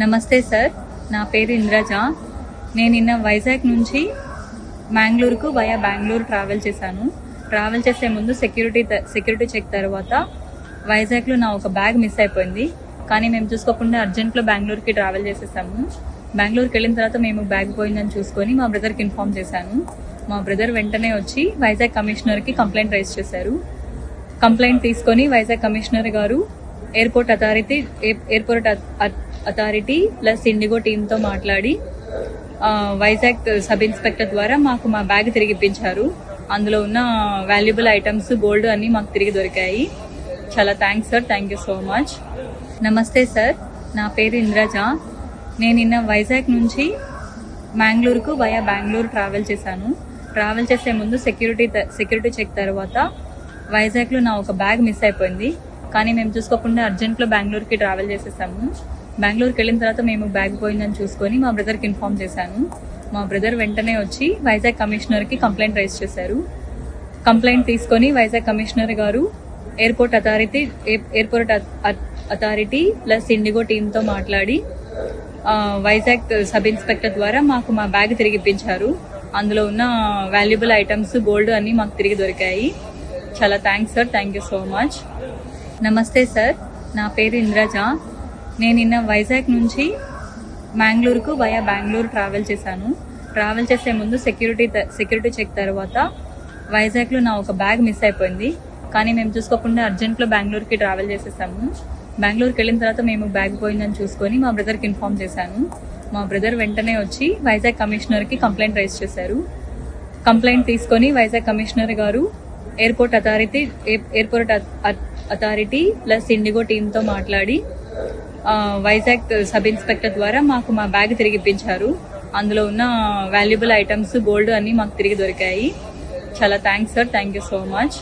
నమస్తే సార్, నా పేరు ఇంద్రజ. నేను నిన్న వైజాగ్ నుంచి మ్యాంగ్లూరుకు వయా బెంగళూరు ట్రావెల్ చేశాను. ట్రావెల్ చేసే ముందు సెక్యూరిటీ చెక్ తర్వాత వైజాగ్లో నా ఒక బ్యాగ్ మిస్ అయిపోయింది. కానీ మేము చూసుకోకుండా అర్జెంట్లో బెంగళూరుకి ట్రావెల్ చేసేసాము. బెంగళూరుకి వెళ్ళిన తర్వాత మేము బ్యాగ్ పోయిందని చూసుకొని మా బ్రదర్కి ఇన్ఫార్మ్ చేశాను. మా బ్రదర్ వెంటనే వచ్చి వైజాగ్ కమిషనర్కి కంప్లైంట్ రైజ్ చేశారు. కంప్లైంట్ తీసుకొని వైజాగ్ కమిషనర్ గారు ఎయిర్పోర్ట్ అథారిటీ ప్లస్ ఇండిగో టీంతో మాట్లాడి వైజాగ్ సబ్ ఇన్స్పెక్టర్ ద్వారా మాకు మా బ్యాగ్ తిరిగి ఇప్పించారు. అందులో ఉన్న వాల్యుబుల్ ఐటమ్స్, గోల్డ్ అన్ని మాకు తిరిగి దొరికాయి. చాలా thanks sir, thank you so much. నమస్తే సార్, నా పేరు ఇంద్రజ. నేను నిన్న వైజాగ్ నుంచి మ్యాంగ్లూరుకు వయా బెంగళూరు ట్రావెల్ చేశాను. ట్రావెల్ చేసే ముందు సెక్యూరిటీ చెక్ తర్వాత వైజాగ్లో నా ఒక బ్యాగ్ మిస్ అయిపోయింది. కానీ మేము చూసుకోకుండా అర్జెంట్లో బెంగళూరుకి ట్రావెల్ చేసేసాము. బెంగళూరుకి వెళ్ళిన తర్వాత మేము బ్యాగ్ పోయిందని చూసుకొని మా బ్రదర్కి ఇన్ఫార్మ్ చేశాను. మా బ్రదర్ వెంటనే వచ్చి వైజాగ్ కమిషనర్కి కంప్లైంట్ రైజ్ చేశారు. కంప్లైంట్ తీసుకొని వైజాగ్ కమిషనర్ గారు ఎయిర్పోర్ట్ అథారిటీ ప్లస్ ఇండిగో టీంతో మాట్లాడి వైజాగ్ సబ్ ఇన్స్పెక్టర్ ద్వారా మాకు మా బ్యాగ్ తిరిగి ఇప్పించారు. అందులో ఉన్న వాల్యుబుల్ ఐటమ్స్, గోల్డ్ అన్ని మాకు తిరిగి దొరికాయి. చాలా thanks sir, thank you so much. నమస్తే సార్, నా పేరు ఇంద్రజ. నేను నిన్న వైజాగ్ నుంచి మ్యాంగ్లూరుకు వయా బెంగళూరు ట్రావెల్ చేశాను. ట్రావెల్ చేసే ముందు సెక్యూరిటీ చెక్ తర్వాత వైజాగ్లో నా ఒక బ్యాగ్ మిస్ అయిపోయింది. కానీ మేము చూసుకోకుండా అర్జెంట్లో బెంగళూరుకి ట్రావెల్ చేసేసాము. బెంగళూరుకి వెళ్ళిన తర్వాత మేము బ్యాగ్ పోయిందని చూసుకొని మా బ్రదర్కి ఇన్ఫార్మ్ చేశాను. మా బ్రదర్ వెంటనే వచ్చి వైజాగ్ కమిషనర్కి కంప్లైంట్ రైజ్ చేశారు. కంప్లైంట్ తీసుకొని వైజాగ్ కమిషనర్ గారు ఎయిర్పోర్ట్ అథారిటీ ప్లస్ ఇండిగో టీంతో మాట్లాడి వైజాగ్ సబ్ ఇన్స్పెక్టర్ ద్వారా మాకు మా బ్యాగ్ తిరిగి ఇప్పించారు. అందులో ఉన్న వాల్యుబుల్ ఐటమ్స్, గోల్డ్ అన్ని మాకు తిరిగి దొరికాయి. చాలా thanks sir, thank you so much.